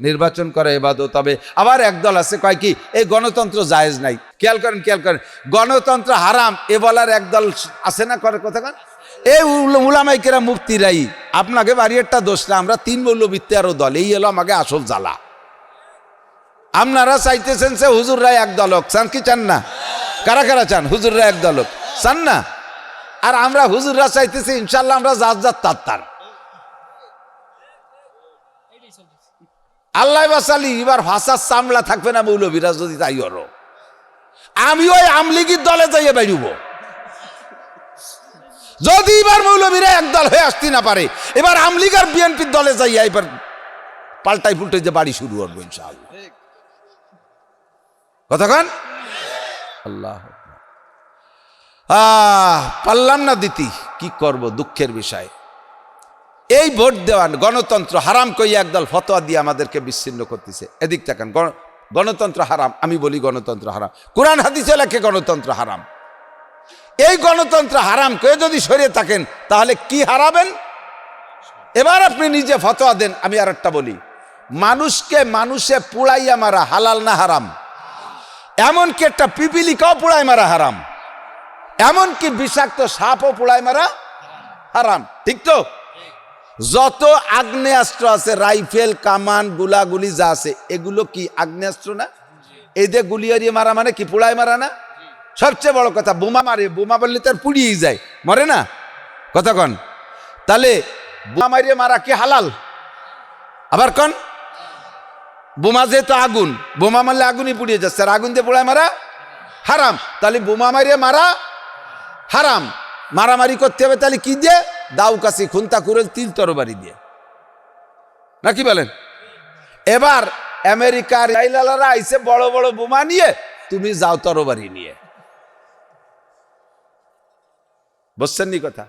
নির্বাচন করা ইবাদত হবে। আবার একদল আছে কয় কি এই গণতন্ত্র জায়েজ নাই। খেয়াল করেন গণতন্ত্র হারাম এ বলার একদল আছে না করে কথা কন। এই উলামাইকেরা মুফতিরাই আপনাকে বাড়ি একটা দোষ না, আমরা 3 মৌলবৃত্তি আরো দল, এই হলো আমাকে আসল জ্বালা। আপনারা চাইতেছেন সে হুজুররা একদল হোক, চান কি চান না? কারা কারা চান হুজুররা একদল হোক? চান না? আর আমরা হুজুররা চাইতেছি ইনশাল্লাহ আমরা জাত তার আল্লাহ বাসালি। এবার ভাষার চামড়া থাকবে না মৌলবীরা যদি তাই হলো। আমি ওই আমলিগির দলে যাইয়ে বেরুব যদি এবার মৌলবীরা একদল হয়ে আসতে না পারে। এবার আমলিগ আর বিএনপির দলে যাইয়া এবার পাল্টাই ফুলটে যে বাড়ি শুরু করবো ইনশাআল্লাহ। কতক্ষণ আল্লাহ পারলাম না দিতি, কি করব, দুঃখের বিষয়। এই ভোট দেওয়ান গণতন্ত্র হারাম কইয়া একদল ফতোয়া দিয়ে আমাদেরকে বিচ্ছিন্ন করতেছে। এদিক তাকান, গণতন্ত্র হারাম। আমি বলি গণতন্ত্র হারাম, কোরআন হাদিসে লেখে গণতন্ত্র হারাম। এই গণতন্ত্র হারাম কে যদি সরিয়ে থাকেন তাহলে কি হারাবেন? এবার আপনি নিজে ফতোয়া দেন। আমি আর একটা বলি, মানুষকে মানুষে পুড়াইয়া মারা হালাল না হারাম? এমনকি একটা পিপিলিকাও পুড়াই মারা হারাম, এমনকি বিষাক্ত সাপও পুড়াই মারা হারাম, ঠিক তো? যত আগ্নেয়াস্ত্র আছে, রাইফেল কামান গুলাগুলি যা আছে, এগুলো কি আগ্নেয়াস্ত্র না? এই যে গুলি হারিয়ে মারা মানে কি পুড়াই মারা না? সবচেয়ে বড় কথা, বোমা মারে, বোমা বললে তার পুড়িয়েই যায়, মরে না। কথা কন, তাহলে বোমা মারিয়ে মারা কি হালাল? আবার কন, বোমা যেহেতু আগুন, বোমা মারলে আগুনই পুড়িয়ে যাচ্ছে, আর আগুন দিয়ে পোড়ায় মারা হারাম। তাহলে বোমা মারিয়ে মারা হারাম। মারামারি করতে হবে তাহলে কি দিয়ে? দাউ কাশি খুন্তা কুড়েল তিল তরবারি দিয়ে, নাকি বলেন? এবার আমেরিকার আইলালারা আইসে বড় বড় বোমা নিয়ে, তুমি যাও তরবারি নিয়ে। বুঝছেন নি কথা?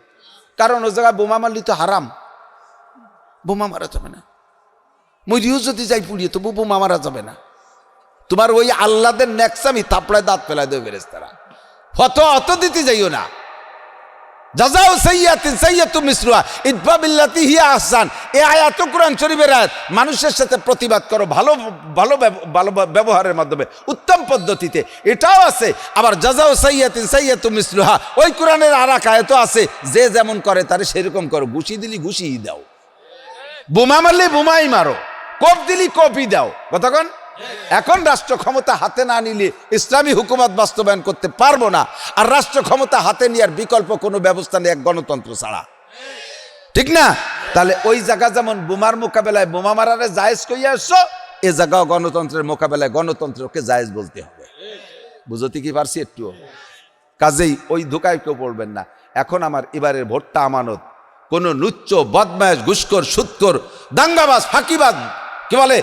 কারণ ও জায়গায় বোমা মারলি তো হারাম, বোমা মারা যাবে না। মরিও যদি যাই পুড়িয়ে তবু বোমা মারা যাবে না। তোমার ওই আল্লাদের নেকসামি থাপড়ায় দাঁত ফেলায় দেবে ফেরেশতারা। ফতোয়া অত দিতে যাইও না। জাযাউ সাইয়্যাতিন সাইয়্যাতু মিসলুহা ইদফা বিল্লাতি হিয়া আহসান। এই আয়াত কোরআন শরীফের আয়াত। মানুষের সাথে প্রতিবাদ করো ভালো ভালো ভালো ব্যবহারের মাধ্যমে, উত্তম পদ্ধতিতে, এটাও আছে। আবার জাযাউ সাইয়্যাতিন সাইয়্যাতু মিসলুহা, ওই কোরআনের আর এক আয়াতও আছে, যে যেমন করে তারে সেরকম করো। ঘুষি দিলি ঘুষিই দাও, বোমা মারলে বোমাই মারো, কোপ দিলি কোপই দাও। কতক্ষণ? এখন রাষ্ট্র ক্ষমতা হাতে না নিলে ইসলামী হুকুমত বাস্তবায়ন করতে পারবো না। আর রাষ্ট্র ক্ষমতা হাতে নেওয়ার বিকল্প কোনো ব্যবস্থা নেই এক গণতন্ত্র ছাড়া, ঠিক না? তাহলে ওই জায়গা যেমন বোমার মোকাবেলায় বোমা মারারে জায়েজ কইয়া আসছো, এ জায়গাও গণতন্ত্রের মোকাবেলায় গণতন্ত্রকে জায়েজ বলতে হবে। বুঝতে কি পারছি একটু? কাজেই ওই ধোকায় কেউ পড়বেন না। এখন আমার এবারের ভোটটা আমানত। কোন নুচ্চ বদমাশ ঘুষখোর সুদখোর দাঙ্গাবাজ ফাঁকিবাজ, কি বলে,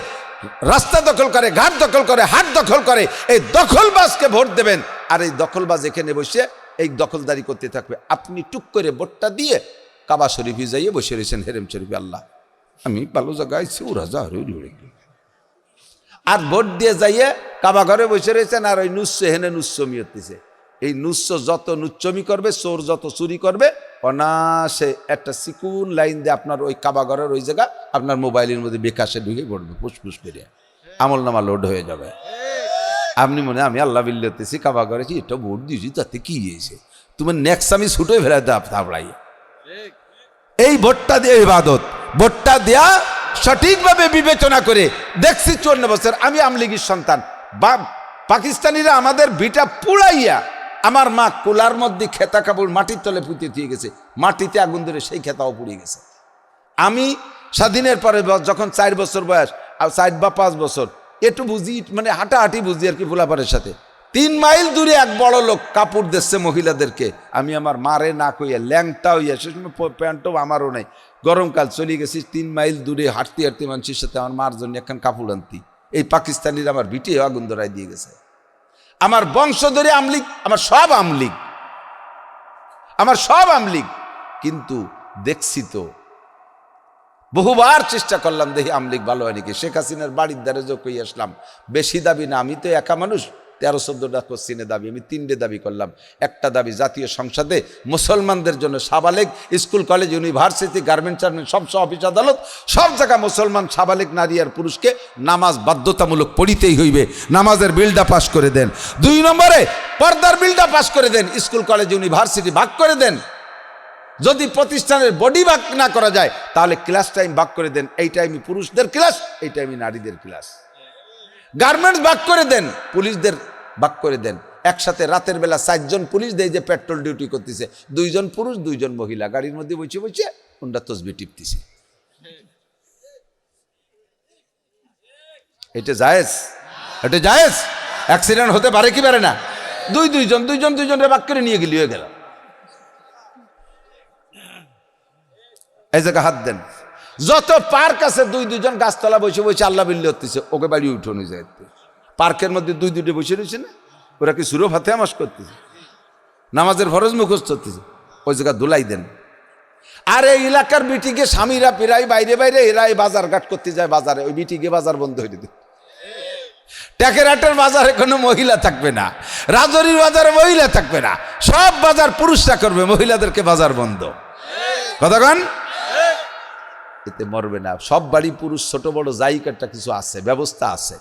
রাস্তা দখল করে, ঘাট দখল করে, হাট দখল করে, এই দখলবাজকে ভোট দেবেন। আর এই দখলবাজ এখানে বসে এই দখলদারি করতে থাকবে। আপনি টুক করে ভোটটা দিয়ে কাবা শরীফে যাইয়ে বসে রয়েছেন, হেরেম শরীফে। আল্লাহ আমি ভালো জায়গায় ওরা যা আর ভোট দিয়ে যাইয়ে কাবা ঘরে বসে রয়েছেন, আর ওই নুচ্ছ হেনে নুচ্ছমি হতেছে। এই নুচ্ছ যত নুচ্ছমি করবে, চোর যত চুরি করবে, অনাসে একটা সিকুন লাইন দিয়ে আপনার ওই কাবাগরের ওই জায়গা আপনার মোবাইলের মধ্যে বিকাশে ঢুকে পড়বে, ফুসফুস করে আমল নামা লোড হয়ে যাবে। আপনি মনে আমি আল্লাহ বিল্লাতেছি কাবাগরে কি এটা ভোট দিয়েছি, তাতে কি হয়েছে? তোমার নেক্সট আমি ছুটে ফেরাই থাপড়াই। এই ভোটটা দিয়ে ইবাদত, ভোটটা দেয়া সঠিকভাবে বিবেচনা করে দেখছি 54 বছর আমি আমলিগীর সন্তান, বা পাকিস্তানিরা আমাদের ভিটা পুড়াইয়া, আমার মা কোলার মধ্যে খেতা কাপড় মাটির তলে পুঁতে দিয়ে গেছে, মাটিতে আগুন ধরে সেই খেতাও পুড়িয়ে গেছে। আমি স্বাধীনের পরে যখন 4 বছর বয়স, আর 4 বা 5 বছর, একটু বুঝি, মানে হাঁটাহাঁটি বুঝি আর কি, পোলাপারের সাথে 3 মাইল দূরে এক বড় লোক কাপড় দিচ্ছে মহিলাদেরকে। আমি আমার মারে না কইয়া ল্যাংটা হইয়া, সে সময় প্যান্টও আমারও নাই, গরমকাল চলে গেছি 3 মাইল দূরে হাঁটতে হাঁটতে মানুষের সাথে আমার মার জন্য একখান কাপড় আনতি। এই পাকিস্তানিরা আমার ভিটে আগুন ধরাই দিয়ে গেছে। আমার বংশ ধরে আমলিগ, আমার সব আমলিগ, আমার সব আমলিগ। কিন্তু দেখছি তো, বহুবার চেষ্টা করলাম, দেখি আমলিগ ভালো হয় নাকি। শেখ হাসিনার বাড়ির দ্বারে যোগ হয়ে আসলাম, বেশি দাবি না, আমি তো একা মানুষ, 13-14টা কোশ্চিনে দাবি, আমি 3টে দাবি করলাম। একটা দাবি, জাতীয় সংসদে মুসলমানদের জন্য সাবালেগ স্কুল কলেজ ইউনিভার্সিটি গার্মেন্টস সব অফিস আদালত সব জায়গায় মুসলমান সাবালেগ নারী আর পুরুষকে নামাজ বাধ্যতামূলক পড়িতেই হইবে, নামাজের বিলটা পাস করে দেন। 2 নম্বরে পর্দার বিলটা পাস করে দেন, স্কুল কলেজ ইউনিভার্সিটি ভাগ করে দেন। যদি প্রতিষ্ঠানের বডি ভাগ না করা যায় তাহলে ক্লাস টাইম ভাগ করে দেন, এই টাইমে পুরুষদের ক্লাস, এই টাইমে নারীদের ক্লাস। গার্মেন্টস ভাগ করে দেন, পুলিশদের ভাগ করে দেন। একসাথে রাতের বেলা 4 জন পুলিশ দেয় যে পেট্রোল ডিউটি করতেছে, 2 জন পুরুষ 2 জন মহিলা গাড়ির মধ্যে বসে বসে ওনটা তসবি টিপতেছে। এটা জায়েজ? এটা জায়েজ? অ্যাক্সিডেন্ট হতে পারে কি পারে না? 2 জনের ভাগ করে নিয়ে গেলি, হয়ে গেল। এই জায়গায় হাত দেন। যত পার্ক আছে 2 জন গাছতলা বসে বসে আল্লাহ বিল্লি হতেছে, ওকে বাড়ি উঠোনে যায়। পার্কের মধ্যে 2 বসে রয়েছে না, ওরা কি সুরো ফাতে আমাস করতেছে, নামাজের ফরজ মুখস্থ করতেছে, ওই জায়গা ধুলাই দেন। আর এই এলাকার বিটিকে স্বামীরা প্রায় বাইরে বাইরে এরা বাজার ঘাট করতে যায়, বাজারে ওই বিটিকে বাজার বন্ধ হয়ে দিতে। ট্যাকেরহাটের বাজারে কোনো মহিলা থাকবে না, রাজরির বাজারে মহিলা থাকবে না, সব বাজার পুরুষরা করবে, মহিলাদেরকে বাজার বন্ধ। কতক্ষণ এতে মরবে না। সব বাড়ি পুরুষ ছোট বড় জায়গাটা কিছু আছে, ব্যবস্থা আছে,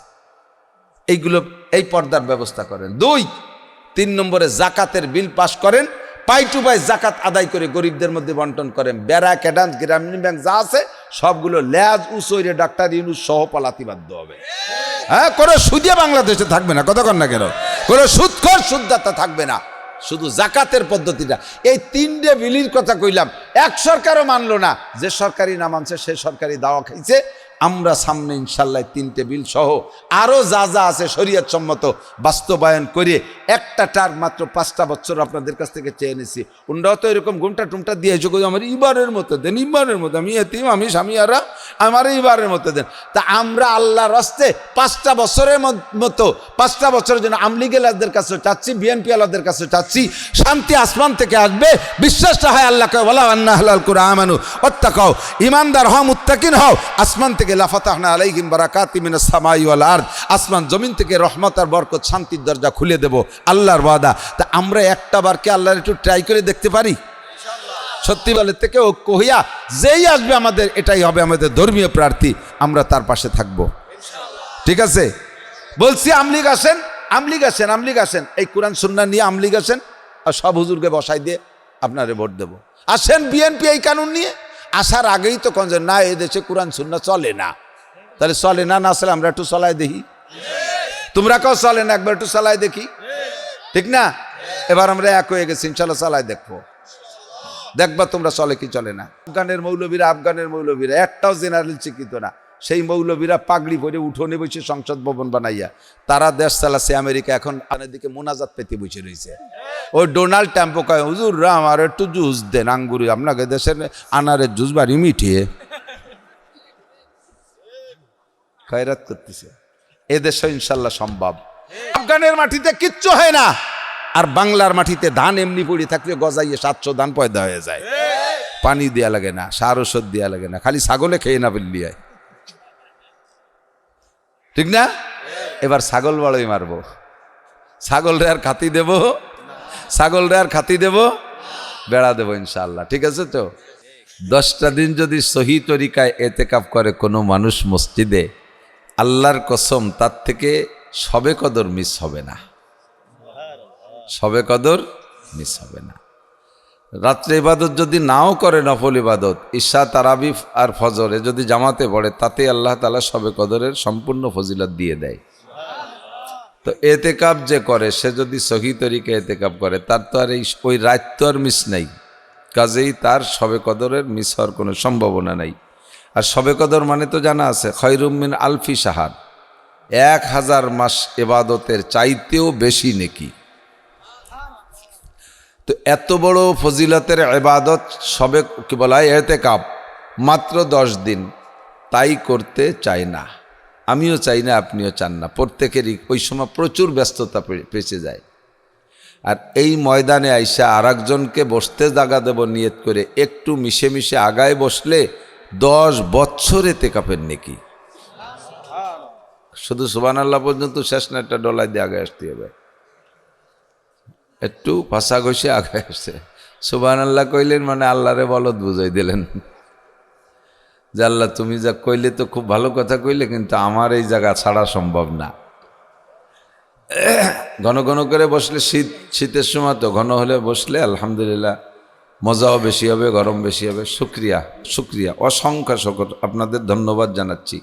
এইগুলো এই পর্দার ব্যবস্থা করেন। 2-3 নম্বরে জাকাতের বিল পাস করেন, পাই টু পাই জাকাত আদায় করে গরিবদের মধ্যে বন্টন করেন। বেড়া ক্যাডান্স গ্রামীণ ব্যাংক যা আছে সবগুলো ল্যাজ উসইরে ডাক্তার ইউনুস সহ পালাতে বাধ্য হবে। হ্যাঁ, কোনো সুদিয়া বাংলাদেশে থাকবে না, কতক্ষণ না কেন কোনো সুদখোর সুদদাতা থাকবে না, শুধু জাকাতের পদ্ধতিটা। এই 3টে বিলির কথা কইলাম, এক সরকারও মানলো না। যে সরকারি না মানছে সে সরকারি দাওয়া খাইছে। আমরা সামনে ইনশাল্লাহ 3টে বিল সহ আরও যা যা আছে শরীয়ত সম্মত বাস্তবায়ন করে একটা টার্ম মাত্র 5টা বছর আপনাদের কাছ থেকে চেয়ে নিছি। ওনারাও তো এরকম ঘুমটা টুমটা দিয়েছে, আমার ইবারের মতো দেন, ইবারের মতো, আমি এতিম, আমি স্বামী, আর আমার ইবারের মতো দেন। তা আমরা আল্লাহর রাস্তে 5টা বছরের মতো 5টা বছরের জন্য আমলিগ আলাদের কাছে চাচ্ছি, বিএনপি আলাদের কাছে চাচ্ছি, শান্তি আসমান থেকে আসবে। বিশ্বাসটা হয় আল্লাহকে, ওয়ালা আন্না আহলাল কুরআন আমানু ওয়াত্তাকাউ, ঈমানদার হও, মুত্তাকিন হও। আসমান থেকে লাফাতাহনা আলাইহিম বারাকাতিম মিনাস সামাই ওয়াল আরদ, আসমান জমিন থেকে রহমত আর বরকত শান্তির দরজা খুলে দেব, আল্লাহর ওয়াদা। তা আমরা একটা বারকে আল্লাহর একটু ট্রাই করে দেখতে পারি ইনশাআল্লাহ। সত্যি বলে থেকে ঐক্য হইয়া যেই আসবে আমাদের, এটাই হবে আমাদের ধর্মীয় প্রার্থী, আমরা তার পাশে থাকবো ইনশাআল্লাহ। ঠিক আছে? বলছি আমলিগ আসেন, আমলিগ আসেন, আমলিগ আসেন, এই কোরআন সুন্নাহ নিয়ে আমলিগ আসেন, আর সব হুজুরকে বসাই দিয়ে আপনারে ভোট দেব। আসেন বিএনপি এই কানুন নিয়ে, আসার আগেই তো কোন না এই দেশে কোরআন সুন্নাহ চলে না, তাহলে চলে না, না আসলে আমরা একটু চলাই দেখি। তোমরা কেউ চলে না, একবার একটু চালাই দেখি, ঠিক না? এবার আমরা এক হয়ে গেছি, ইনশাল্লাহ চালাই দেখবো, দেখবা তোমরা চলে কি চলে না। আফগানের মৌলবীরা একটাও জেনারেল শিক্ষিত না, সেই মৌলবীরা পাগড়ি পরে উঠোনে বসে সংসদ ভবন বানাইয়া তারা দেশ চালাচ্ছে। আমেরিকা এখন আনের দিকে মোনাজাত পেতে বসে রয়েছে। ওই ডোনাল্ড ট্রাম্পও কয়, হুজুররা আমার একটু জুস দেন, আঙ্গুরি, আপনাকে দেশের আনারের জুস বাড়ি মিঠিয়ে খয়রাত করতেছে। এদেশে ইনশাল্লাহ সম্ভব। আফগানের মাটিতে কিচ্ছু হয় না, আর বাংলার মাটিতে ধান এমনি পড়ে থাকলে গজাইয়ে 700 ধান পয়দা হয়ে যায়, পানি দেওয়া লাগে না, সার ওষুধ দেওয়া লাগে না, খালি ছাগলে খেয়ে না বললি হয়, ঠিক না? এবার ছাগল বড়ই মারবো, ছাগলরে আর খাতি দেব, ছাগলরে আর খাতি দেব, বেড়া দেবো ইনশাল্লাহ। ঠিক আছে তো? 10টা দিন যদি সহি তরিকায় এতেকাফ করে কোনো মানুষ মসজিদে, আল্লাহর কসম তার থেকে শবে কদর মিস হবে না, শবে কদর মিস হবে না। রাত্রে ইবাদত যদি নাও করে, নফল ইবাদত, ঈশা, তারাবি আর ফজরে যদি জামাতে পড়ে, তাতে আল্লাহ তাআলা শবে কদরের সম্পূর্ণ ফজিলত দিয়ে দেয়। তো এতেকাব যে করে, সে যদি সহি তরিকে এতেকাব করে, তার তো আর ওই রাত তো আর মিস নাই, কাজেই তার শবে কদরের মিস হওয়ার কোনো সম্ভাবনা নাই। আর শবে কদর মানে তো জানা আছে, খয়রুম মিন আলফি শাহর, 1000 মাস ইবাদতের চাইতেও বেশি নেকি। তো এত বড় ফজিলতের ইবাদত সবে কি বলা হয় ইতিকাফ, মাত্র 10 দিন, তাই করতে চাই না, আমিও চাই না, আপনিও চান না, প্রত্যেকেরই ওই সময় প্রচুর ব্যস্ততা পেঁচে যায়। আর এই ময়দানে আইসা আর একজনকে বসতে জায়গা দেব নিয়ত করে একটু মিশে মিশে আগায় বসলে 10 বছর ইতিকাফের নেকি। শুধু সুবহানাল্লাহ পর্যন্ত শেষ না, একটা ডলাই দিয়ে আগে আসতে হবে, একটু ভাষা ঘষে আগে আসছে। সুবহানাল্লাহ কইলেন মানে আল্লাহরে বলদ বুঝাই দিলেন যে আল্লাহ তুমি যা কইলে তো খুব ভালো কথা কইলে, কিন্তু আমার এই জায়গা ছাড়া সম্ভব না। ঘন ঘন করে বসলে শীতের সময় তো ঘন হলে বসলে আলহামদুলিল্লাহ মজাও বেশি হবে, গরম বেশি হবে। শুক্রিয়া অসংখ্য শকর, আপনাদের ধন্যবাদ জানাচ্ছি।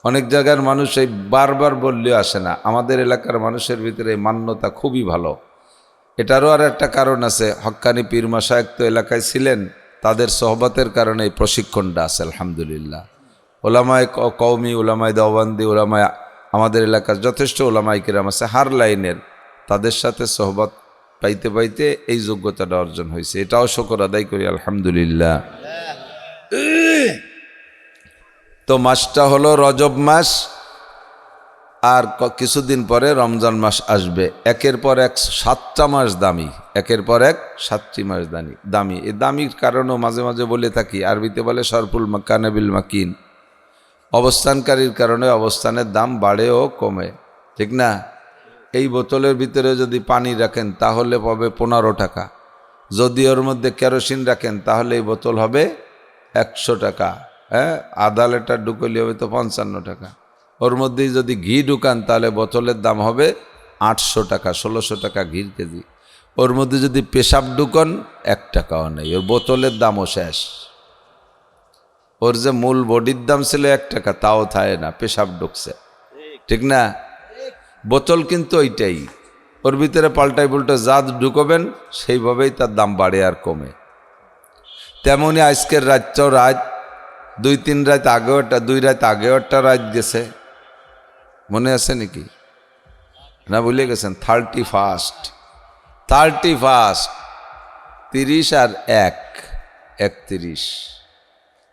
অনেক জায়গার মানুষ এই বারবার বললেও আসে না, আমাদের এলাকার মানুষের ভিতরে এই মান্যতা খুবই ভালো। এটারও আর একটা কারণ আছে, হক্কানি পীর মাশায়েখ তো এলাকায় ছিলেন, তাদের সোহবতের কারণে এই প্রশিক্ষণটা আছে আলহামদুলিল্লাহ। ওলামায়ে কওমি, ওলামায়ে দেওবন্দি, ওলামায়ে আমাদের এলাকার যথেষ্ট ওলামায়ে কিরাম আছে হার লাইনের, তাদের সাথে সোহবত পাইতে পাইতে এই যোগ্যতাটা অর্জন হয়েছে, এটাও শুকর আদায় করি আলহামদুলিল্লাহ। তো মাসটা হলো রজব মাস, আর কিছুদিন পরে রমজান মাস আসবে। একের পর এক 7টা মাস দামি, একের পর এক 7টি মাস দামি। এই দামির কারণও মাঝে মাঝে বলে থাকি, আরবিতে বলে সরফুল মাকান বিল মাকিন, অবস্থানকারীর কারণে অবস্থানের দাম বাড়ে ও কমে, ঠিক না? এই বোতলের ভিতরে যদি পানি রাখেন তাহলে পাবে 15 টাকা, যদি ওর মধ্যে কেরোসিন রাখেন তাহলে এই বোতল হবে 100 টাকা, হ্যাঁ, আধা লিটার ঢুকলি হবে তো 55 টাকা। ওর মধ্যেই যদি ঘি ঢুকান তাহলে বোতলের দাম হবে 800 টাকা, 1600 টাকা ঘির কেজি। ওর মধ্যে যদি পেশাব ঢুকান 1 টাকাও নেই, ওর বোতলের দামও শেষ। ওর যে মূল বডির দাম ছিল 1 টাকা, তাও থাকে না, পেশাব ঢুকছে, ঠিক না? বোতল কিন্তু ওইটাই, ওর ভিতরে পাল্টাই পুল্টা জাত ঢুকবেন সেইভাবেই তার দাম বাড়ে আর কমে। তেমনি আজকের রাতটাও রাত, 2-3 রাত আগেও একটা, 2 রাত আগেও একটা রাত গেছে, মনে আছে নাকি? না ভুলে গেছেন? 31 30 আর 1 31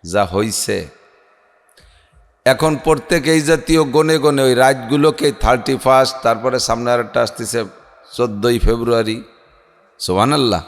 যা হইছে। এখন প্রত্যেক এই জাতীয় গনে গনে ওই রাতগুলোকে 31, তারপরে সামনে আর একটা আসতেছে 14ই ফেব্রুয়ারি, সুবহানাল্লাহ।